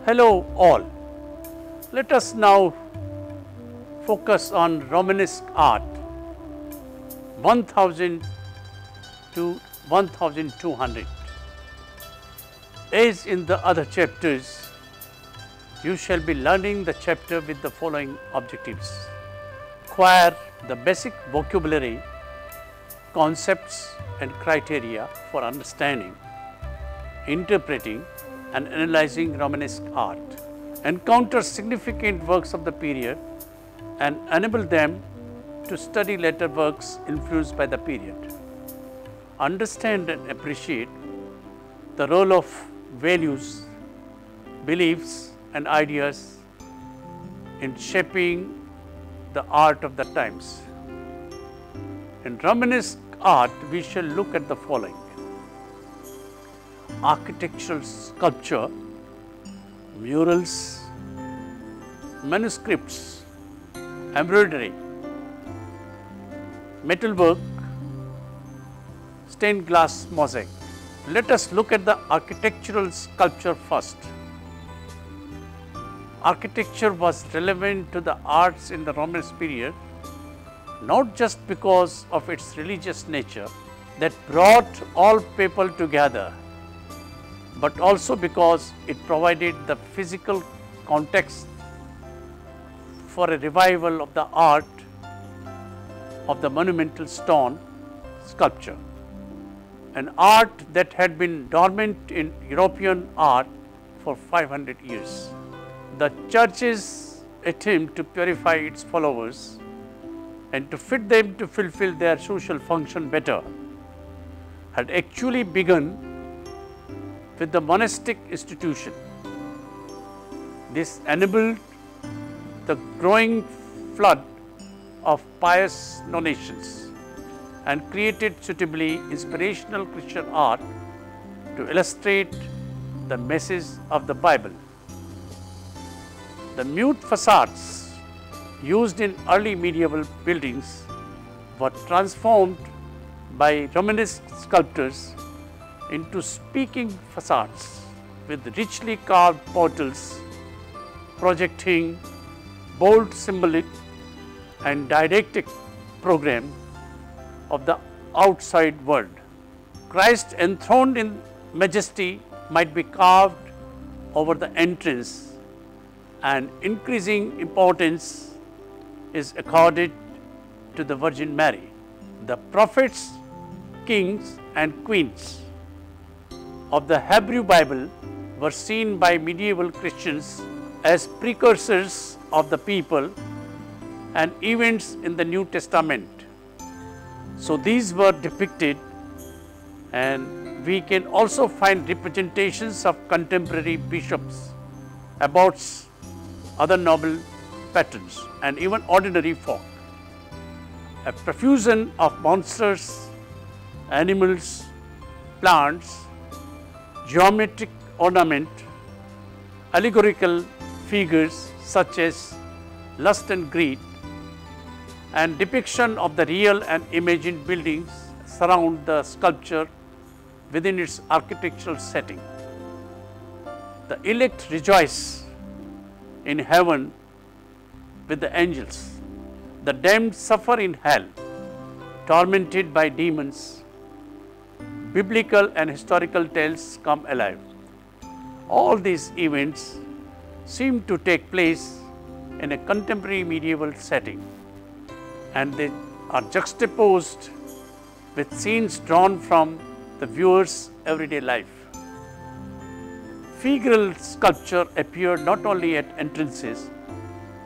Hello all. Let us now focus on Romanesque art 1000 to 1200. As in the other chapters, you shall be learning the chapter with the following objectives: acquire the basic vocabulary, concepts and criteria for understanding, interpreting and analyzing Romanesque art, encounter significant works of the period and enable them to study later works influenced by the period. Understand and appreciate the role of values, beliefs and ideas in shaping the art of the times. In Romanesque art, we shall look at the following: architectural sculpture, murals, manuscripts, embroidery, metalwork, stained glass mosaic. Let us look at the architectural sculpture first. Architecture was relevant to the arts in the Romanesque period, not just because of its religious nature that brought all people together, but also because it provided the physical context for a revival of the art of the monumental stone sculpture, an art that had been dormant in European art for 500 years. The church's attempt to purify its followers and to fit them to fulfill their social function better had actually begun with the monastic institution. This enabled the growing flood of pious donations and created suitably inspirational Christian art to illustrate the message of the Bible. The mute facades used in early medieval buildings were transformed by Romanesque sculptors into speaking facades with richly carved portals projecting bold symbolic and didactic program of the outside world. Christ enthroned in majesty might be carved over the entrance, and increasing importance is accorded to the Virgin Mary. The prophets, kings and queens of the Hebrew Bible were seen by medieval Christians as precursors of the people and events in the New Testament. So these were depicted, and we can also find representations of contemporary bishops, abbots, other noble patrons and even ordinary folk. A profusion of monsters, animals, plants, geometric ornament, allegorical figures such as lust and greed, and depiction of the real and imagined buildings surround the sculpture within its architectural setting. The elect rejoice in heaven with the angels. The damned suffer in hell, tormented by demons. Biblical and historical tales come alive. All these events seem to take place in a contemporary medieval setting, and they are juxtaposed with scenes drawn from the viewer's everyday life. Figural sculpture appeared not only at entrances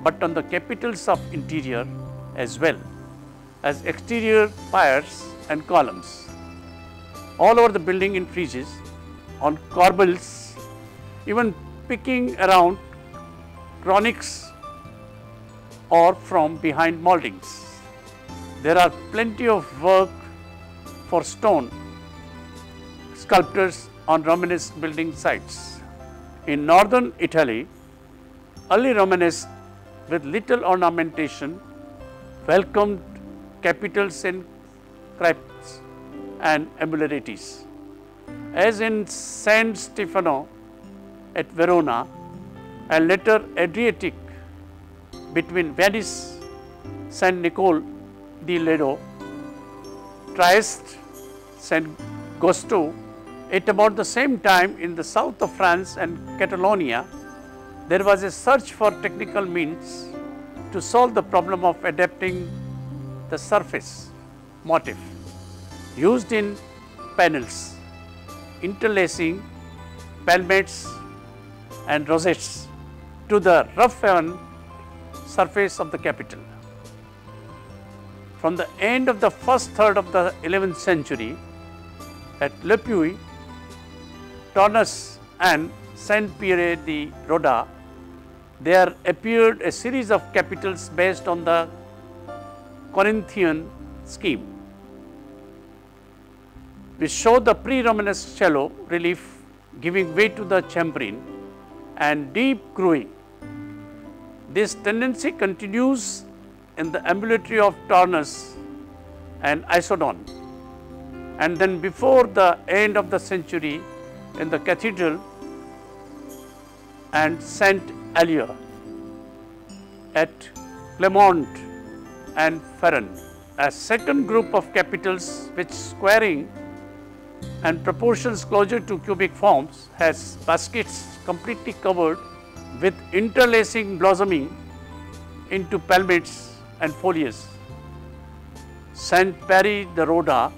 but on the capitals of interior as well as exterior piers and columns. All over the building in friezes, on corbels, even picking around chronics or from behind moldings. There are plenty of work for stone sculptors on Romanesque building sites. In northern Italy, early Romanesque with little ornamentation welcomed capitals in crypts and ambularities. As in San Stefano at Verona, and later Adriatic between Venice, Saint Nicole di Ledo, Trieste, Saint Gosto. At about the same time in the south of France and Catalonia, there was a search for technical means to solve the problem of adapting the surface motif used in panels, interlacing palmettes and rosettes to the rough-hewn surface of the capital. From the end of the first third of the 11th century, at Le Puy, Tournus and Saint-Pierre de Roda, there appeared a series of capitals based on the Corinthian scheme, which show the pre-Romanesque shallow relief giving way to the chambrine and deep grooving. This tendency continues in the ambulatory of Tournus and Isodon, and then before the end of the century in the cathedral and Saint Alier at Clermont and Ferrand. A second group of capitals which squaring and proportions closer to cubic forms has baskets completely covered with interlacing blossoming into palmettes and foliage. Saint Pierre de Roda,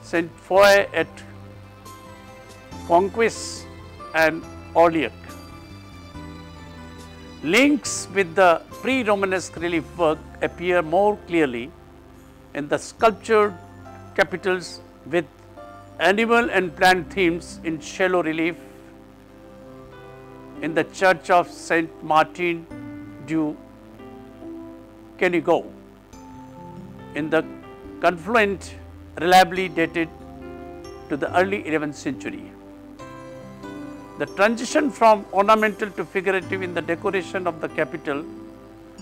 Saint Foy at Conquest and Orliac. Links with the pre-Romanesque relief work appear more clearly in the sculptured capitals with animal and plant themes in shallow relief in the church of Saint Martin du Canigou, in the confluent reliably dated to the early 11th century. The transition from ornamental to figurative in the decoration of the capital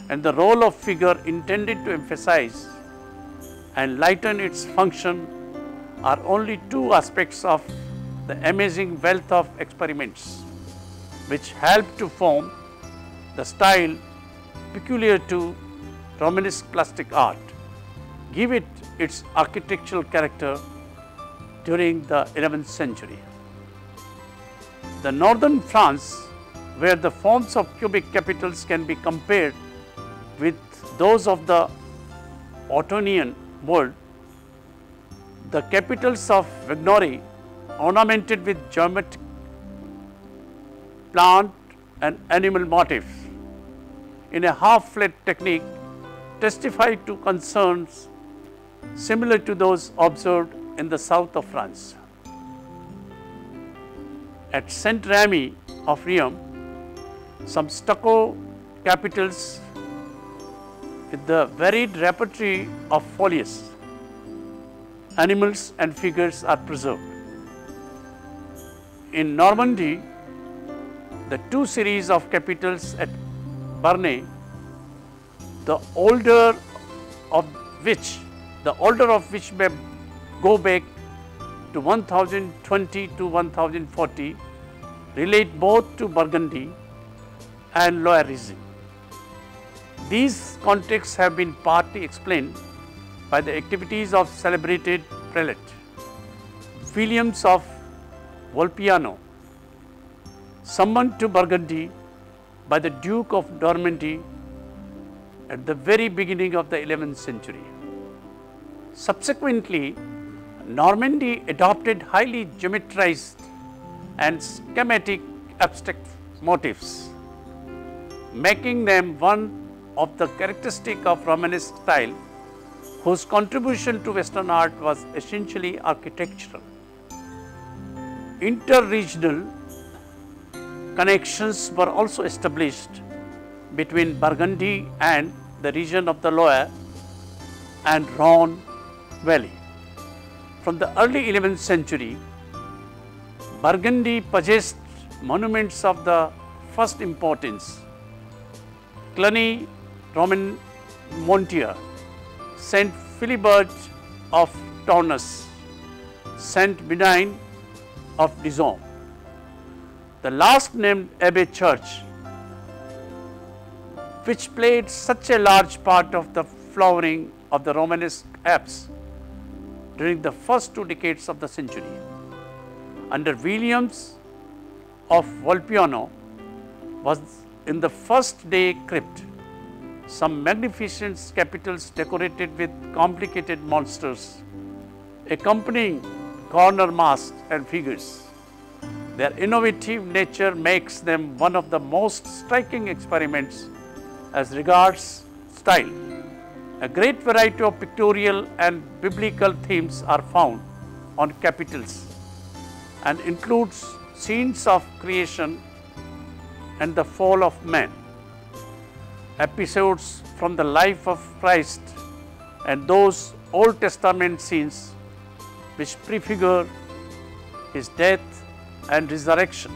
and the role of figure intended to emphasize and lighten its function are only two aspects of the amazing wealth of experiments which help to form the style peculiar to Romanesque plastic art, give it its architectural character during the 11th century. The northern France, where the forms of cubic capitals can be compared with those of the Ottonian world, the capitals of Vignori, ornamented with geometric, plant and animal motifs in a half-flat technique, testify to concerns similar to those observed in the south of France. At Saint Remy of Rheims, some stucco capitals with the varied repertory of foliage, animals and figures are preserved. In Normandy, the two series of capitals at Bernay, the older of which may go back to 1020 to 1040, relate both to Burgundy and Loire region. These contexts have been partly explained by the activities of celebrated prelate Williams of Volpiano, summoned to Burgundy by the Duke of Normandy at the very beginning of the 11th century. Subsequently, Normandy adopted highly geometrized and schematic abstract motifs, making them one of the characteristics of Romanesque style, whose contribution to Western art was essentially architectural. Inter-regional connections were also established between Burgundy and the region of the Loire and Rhone Valley. From the early 11th century, Burgundy possessed monuments of the first importance: Cluny Roman Montier, Saint Philibert of Tournus, Saint Benoît of Dijon. The last named Abbey Church, which played such a large part of the flowering of the Romanesque apse during the first 2 decades of the century. Under Williams of Volpiano was in the first day crypt, some magnificent capitals decorated with complicated monsters, accompanying corner masks and figures. Their innovative nature makes them one of the most striking experiments as regards style. A great variety of pictorial and biblical themes are found on capitals and includes scenes of creation and the fall of man, episodes from the life of Christ, and those Old Testament scenes which prefigure his death and resurrection,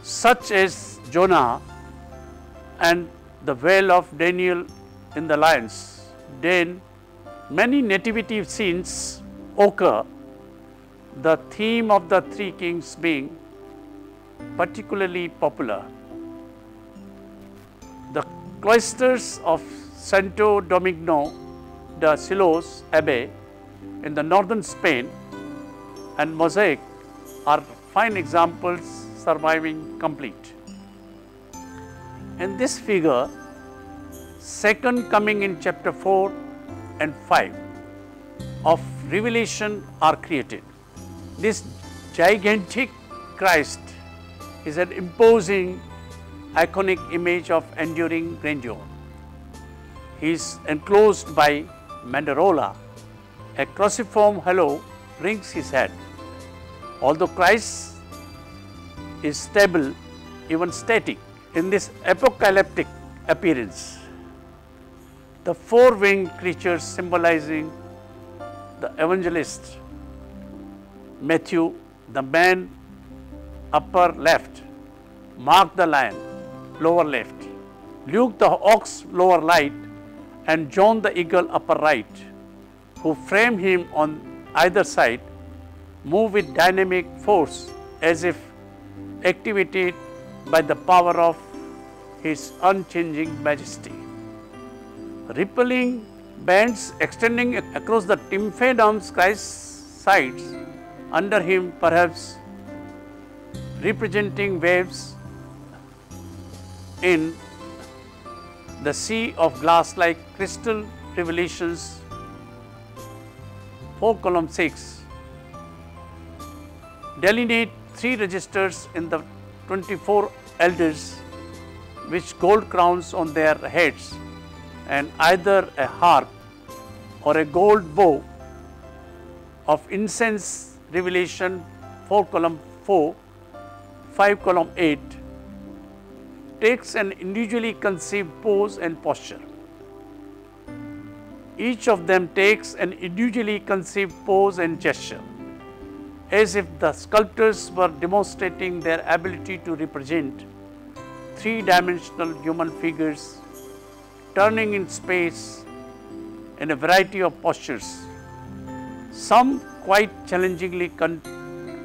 such as Jonah and the wail of Daniel in the lions den. Many nativity scenes occur, the theme of the 3 kings being particularly popular. The cloisters of Santo Domingo de Silos Abbey in the northern Spain and mosaic are fine examples surviving complete. In this figure, second coming in chapter 4 and 5 of Revelation are created. This gigantic Christ is an imposing iconic image of enduring grandeur. He is enclosed by Mandarola. A cruciform halo rings his head. Although Christ is stable, even static, in this apocalyptic appearance, the 4-winged creatures symbolizing the evangelist Matthew, the man upper left, Mark the lion lower left, Luke the ox lower right, and John the eagle upper right, who frame him on either side, move with dynamic force as if activated by the power of his unchanging majesty. Rippling bands extending across the tympanums Christ's sides, under him perhaps representing waves in the sea of glass like crystal. Revelations 4:6 delineate 3 registers in the 24 elders with gold crowns on their heads and either a harp or a gold bow of incense. Revelation 4:4, 5:8 takes an individually conceived pose and posture. Each of them takes an individually conceived pose and gesture, as if the sculptors were demonstrating their ability to represent 3-dimensional human figures turning in space in a variety of postures, some quite challengingly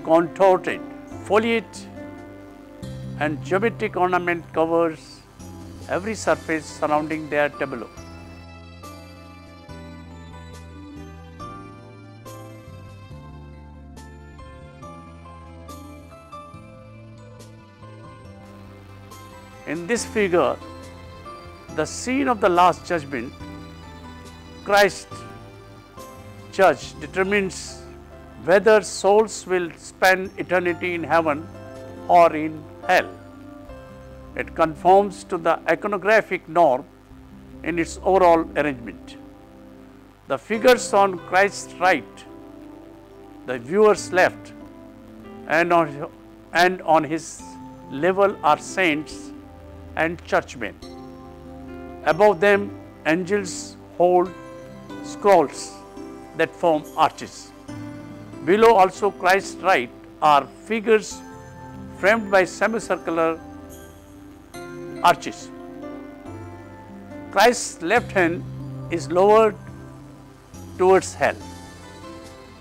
contorted. Foliage and geometric ornament covers every surface surrounding their tableau. In this figure, the scene of the Last Judgment, Christ, Judge, determines whether souls will spend eternity in heaven or in hell. It conforms to the iconographic norm in its overall arrangement. The figures on Christ's right, the viewer's left, and on his level are saints and churchmen. Above them, angels hold scrolls that form arches. Below, also Christ's right, are figures framed by semicircular arches. Christ's left hand is lowered towards hell.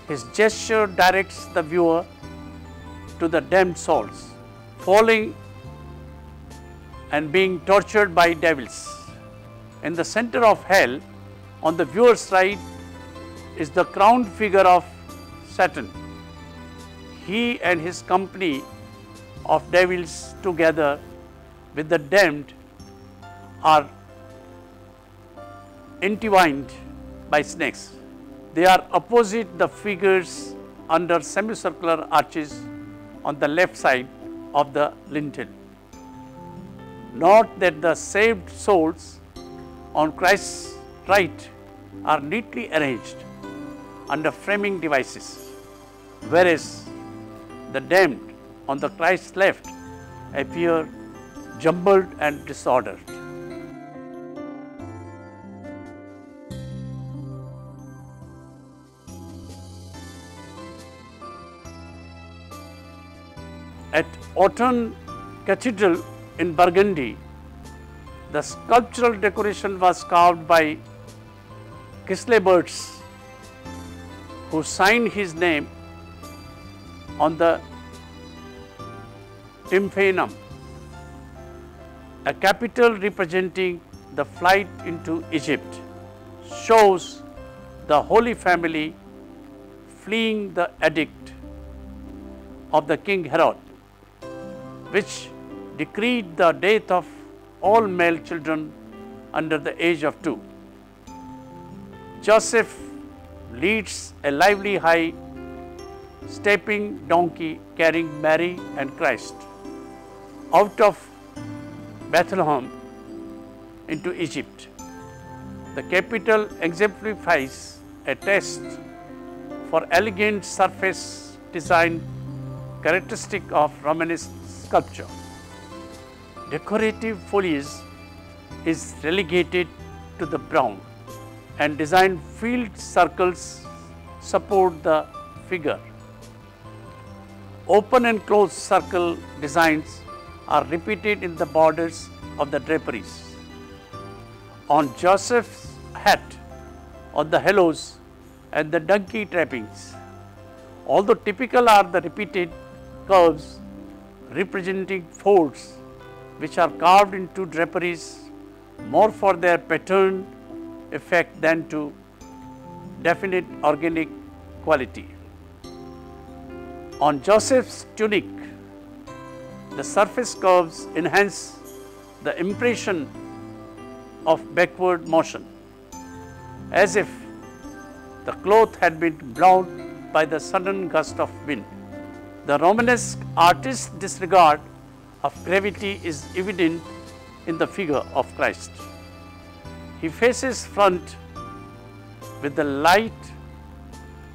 His gesture directs the viewer to the damned souls, falling and being tortured by devils. In the center of hell, on the viewer's right, is the crowned figure of Satan. He and his company of devils, together with the damned, are entwined by snakes. They are opposite the figures under semicircular arches on the left side of the lintel. Note that the saved souls on Christ's right are neatly arranged under framing devices, whereas the damned on the Christ's left appear jumbled and disordered. At Autun Cathedral in Burgundy, the sculptural decoration was carved by Kisleberts, who signed his name on the tympanum, a capital representing the flight into Egypt, shows the Holy Family fleeing the edict of the King Herod, which decreed the death of all male children under the age of 2. Joseph leads a lively high stepping donkey carrying Mary and Christ out of Bethlehem into Egypt. The capital exemplifies a taste for elegant surface design characteristic of Romanesque sculpture. Decorative foliage is relegated to the brown, and designed field circles support the figure. Open and closed circle designs are repeated in the borders of the draperies. On Joseph's hat, on the halos and the donkey trappings, although typical are the repeated curves representing folds which are carved into draperies more for their pattern effect than to definite organic quality. On Joseph's tunic, the surface curves enhance the impression of backward motion, as if the cloth had been blown by the sudden gust of wind. The Romanesque artist's disregard of gravity is evident in the figure of Christ. He faces front with the light,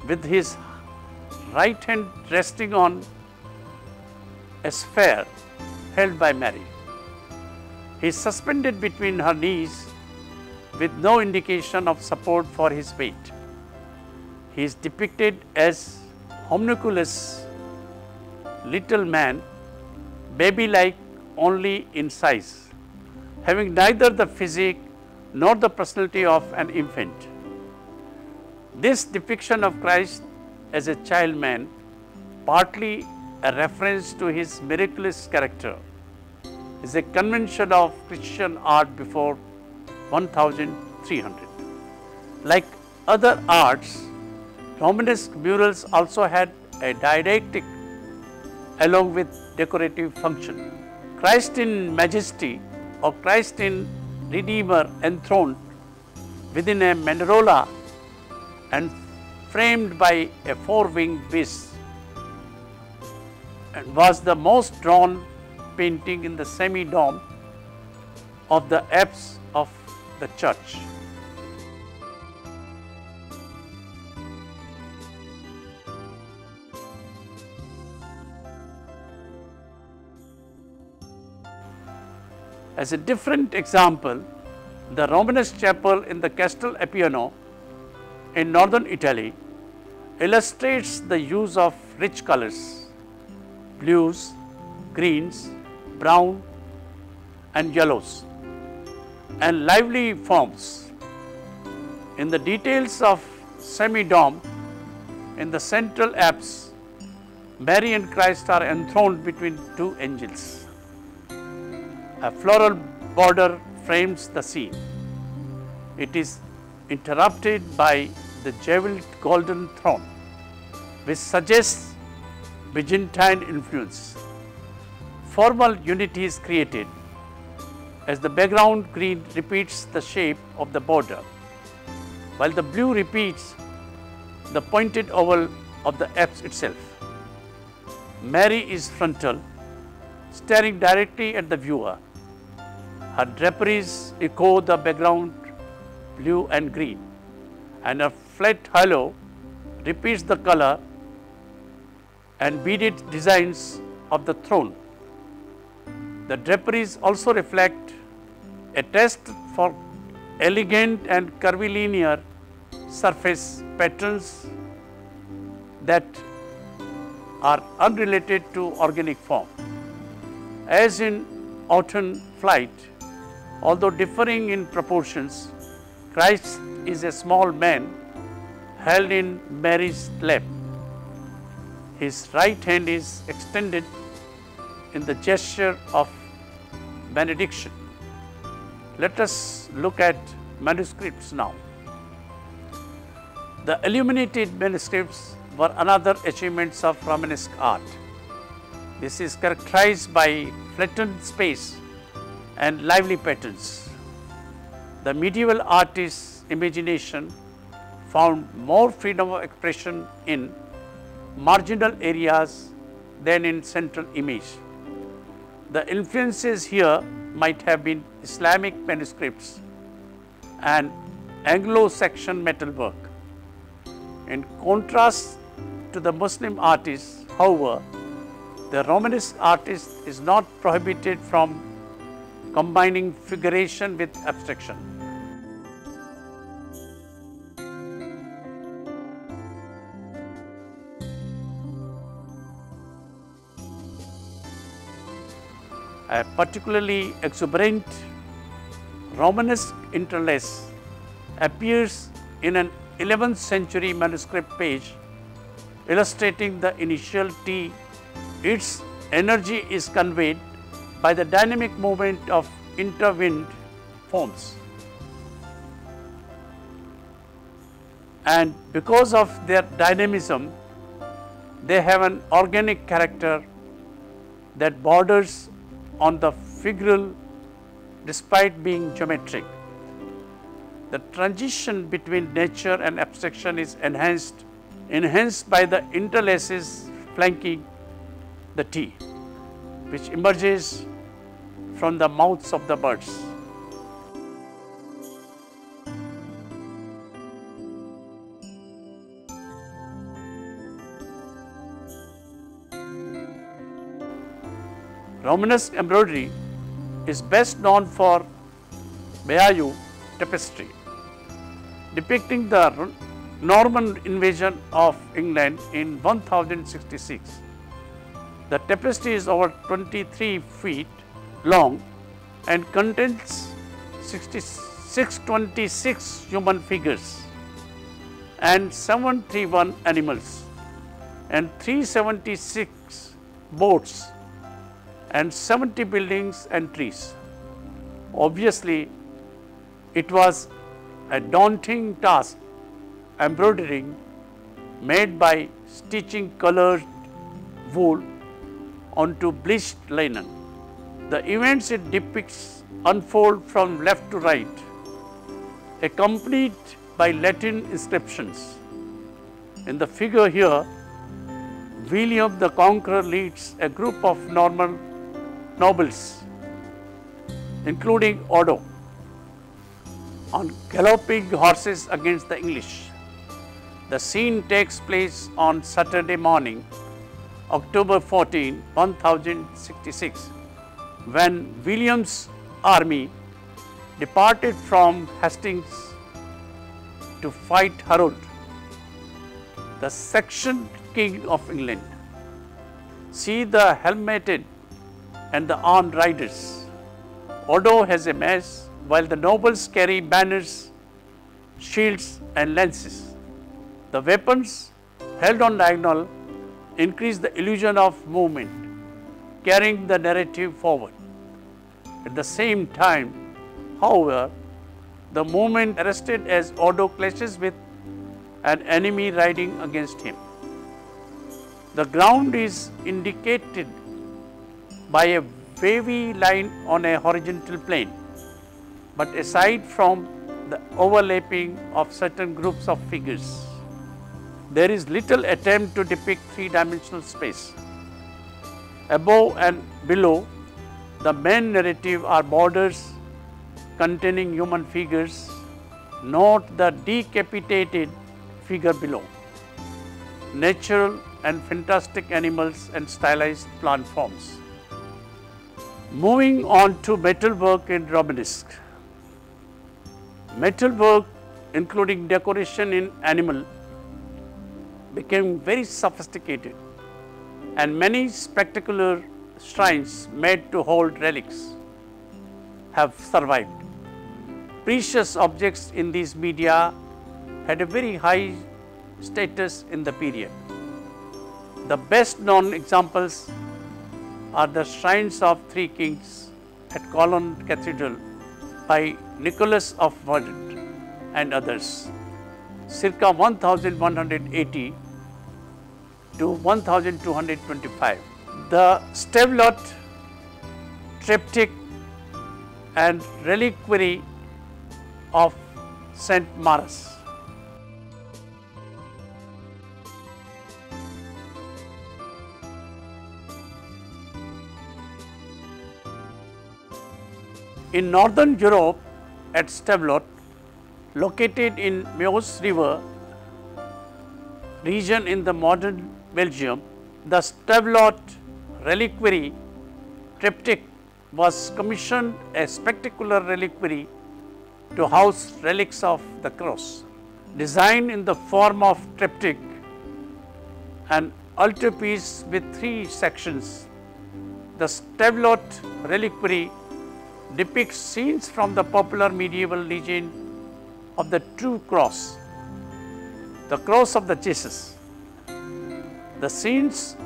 with his right hand resting on a sphere held by Mary. He is suspended between her knees with no indication of support for his weight. He is depicted as homunculus, little man, baby-like only in size, having neither the physique nor the personality of an infant. This depiction of Christ as a child man, partly a reference to his miraculous character, is a convention of Christian art before 1300. Like other arts, Romanesque murals also had a didactic along with decorative function. Christ in Majesty or Christ in Redeemer enthroned within a mandorla and framed by a four-winged beast, and was the most drawn painting in the semi-dome of the apse of the church. As a different example, the Romanesque chapel in the Castel Appiano in northern Italy illustrates the use of rich colors, blues, greens, brown and yellows, and lively forms. In the details of semi-dome in the central apse, Mary and Christ are enthroned between two angels. A floral border frames the scene. It is interrupted by the jeweled golden throne, which suggests Byzantine influence. Formal unity is created as the background green repeats the shape of the border, while the blue repeats the pointed oval of the apse itself. Mary is frontal, staring directly at the viewer. Her draperies echo the background blue and green, and her flat halo repeats the color and beaded designs of the throne. The draperies also reflect a taste for elegant and curvilinear surface patterns that are unrelated to organic form. As in Autumn Flight, although differing in proportions, Christ is a small man held in Mary's lap. His right hand is extended in the gesture of benediction. Let us look at manuscripts now. The illuminated manuscripts were another achievements of Romanesque art. This is characterized by flattened space and lively patterns. The medieval artist's imagination found more freedom of expression in marginal areas than in central image. The influences here might have been Islamic manuscripts and Anglo-Saxon metalwork. In contrast to the Muslim artists, however, the Romanesque artist is not prohibited from combining figuration with abstraction. A particularly exuberant Romanesque interlace appears in an 11th century manuscript page illustrating the initial T. Its energy is conveyed by the dynamic movement of intertwined forms. And because of their dynamism, they have an organic character that borders on the figural despite being geometric. The transition between nature and abstraction is enhanced by the interlaces flanking the T, which emerges from the mouths of the birds. Romanesque embroidery is best known for Bayeux tapestry, depicting the Norman invasion of England in 1066. The tapestry is over 23 feet long and contains 626 human figures and 731 animals and 376 boats and 70 buildings and trees. Obviously, it was a daunting task embroidering made by stitching colored wool onto bleached linen. The events it depicts unfold from left to right, accompanied by Latin inscriptions. In the figure here, William the Conqueror leads a group of Norman nobles, including Odo, on galloping horses against the English. The scene takes place on Saturday morning, October 14, 1066, when William's army departed from Hastings to fight Harold, the Saxon king of England. See the helmeted and the armed riders. Odo has a mace, while the nobles carry banners, shields and lances. The weapons held on diagonal increase the illusion of movement, carrying the narrative forward. At the same time, however, the movement arrested as Odo clashes with an enemy riding against him. The ground is indicated by a wavy line on a horizontal plane, but aside from the overlapping of certain groups of figures, there is little attempt to depict three-dimensional space. Above and below the main narrative are borders containing human figures, not the decapitated figure below, natural and fantastic animals and stylized plant forms. Moving on to metalwork in Romanesque. Metalwork, including decoration in enamel, became very sophisticated, and many spectacular shrines made to hold relics have survived. Precious objects in these media had a very high status in the period. The best known examples are the shrines of three kings at Cologne Cathedral by Nicholas of Verdun and others, circa 1180 to 1225. The Stavelot triptych and reliquary of Saint Maurus. In northern Europe, at Stavelot, located in Meuse River region in the modern Belgium, the Stavelot reliquary triptych was commissioned a spectacular reliquary to house relics of the cross. Designed in the form of triptych, an altarpiece with three sections, the Stavelot reliquary depicts scenes from the popular medieval legend of the true cross, the cross of the Jesus. The scenes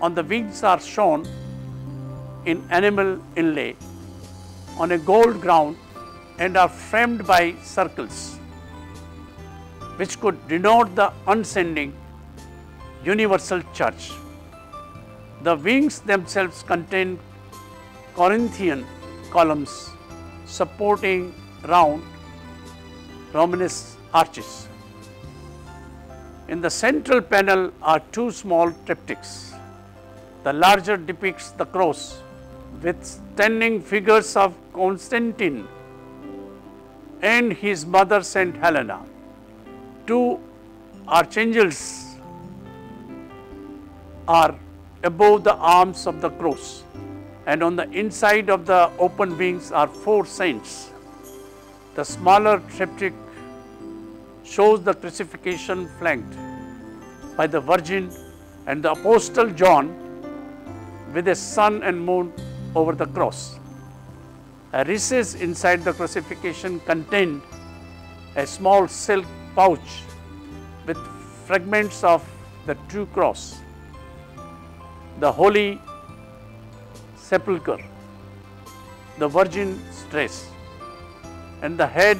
on the wings are shown in enamel inlay on a gold ground and are framed by circles, which could denote the ascending universal church. The wings themselves contain Corinthian columns supporting round Romanesque arches. In the central panel are two small triptychs. The larger depicts the cross with standing figures of Constantine and his mother Saint Helena. Two archangels are above the arms of the cross, and on the inside of the open wings are four saints. The smaller triptych shows the crucifixion flanked by the Virgin and the Apostle John with a sun and moon over the cross. A recess inside the crucifixion contained a small silk pouch with fragments of the true cross, the Holy Sepulchre, the Virgin's dress, and the head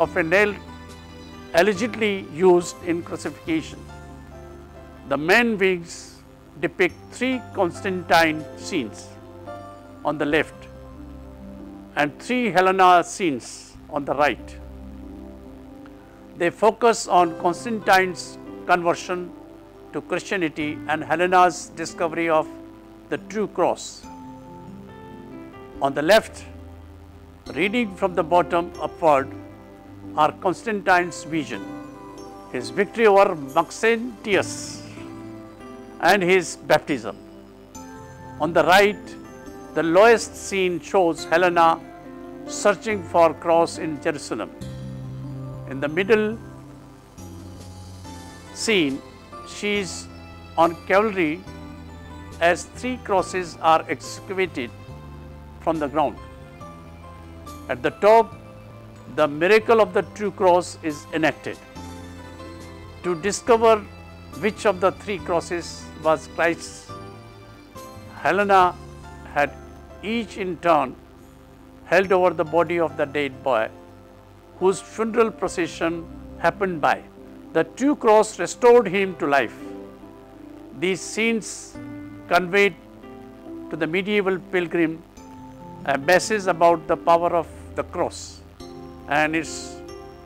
of a nail allegedly used in crucifixion. The main wings depict three Constantine scenes on the left and three Helena scenes on the right. They focus on Constantine's conversion to Christianity and Helena's discovery of the true cross. On the left, reading from the bottom upward, are Constantine's vision, his victory over Maxentius, and his baptism. On the right, the lowest scene shows Helena searching for cross in Jerusalem. In the middle scene, she is on cavalry as three crosses are excavated from the ground. At the top, the miracle of the true cross is enacted. To discover which of the three crosses was Christ's. Helena had each in turn held over the body of the dead boy, whose funeral procession happened by. The two cross restored him to life. These scenes conveyed to the medieval pilgrim a message about the power of the cross and its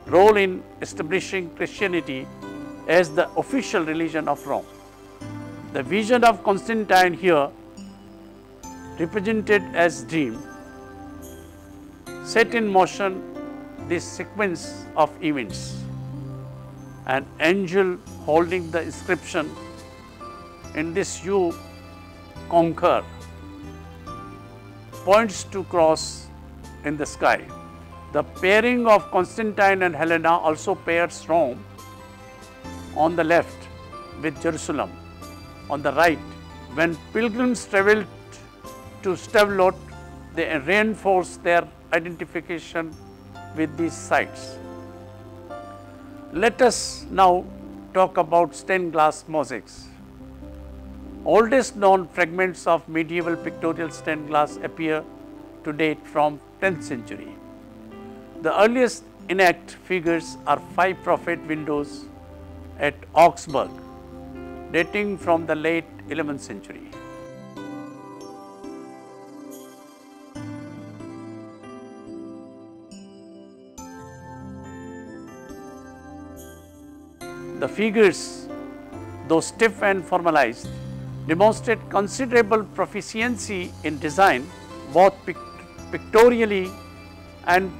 role in establishing Christianity as the official religion of Rome. The vision of Constantine here, represented as dream, set in motion this sequence of events. An angel holding the inscription, "In this you conquer," points to cross in the sky. The pairing of Constantine and Helena also pairs Rome on the left with Jerusalem on the right. When pilgrims traveled to Stavelot, they reinforced their identification with these sites. Let us now talk about stained glass mosaics. Oldest known fragments of medieval pictorial stained glass appear to date from 10th century. The earliest intact figures are 5 prophet windows at Augsburg, dating from the late 11th century. The figures, though stiff and formalized, demonstrate considerable proficiency in design, both pictorially and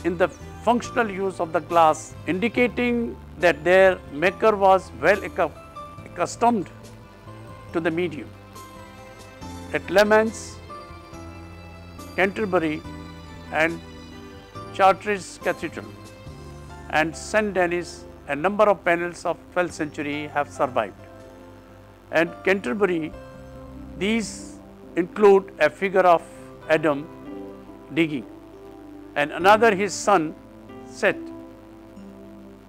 in the functional use of the glass, indicating that their maker was well accustomed to the medium. At Le Mans, Canterbury and Chartres Cathedral and Saint Denis, a number of panels of 12th century have survived. At Canterbury, these include a figure of Adam digging and another his son Seth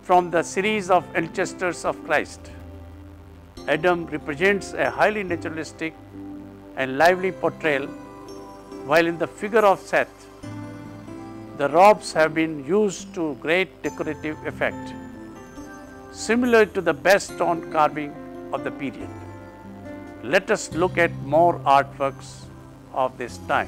from the series of ancestors of Christ. Adam represents a highly naturalistic and lively portrayal, while in the figure of Seth, the robes have been used to great decorative effect, similar to the best stone carving of the period. Let us look at more artworks of this time.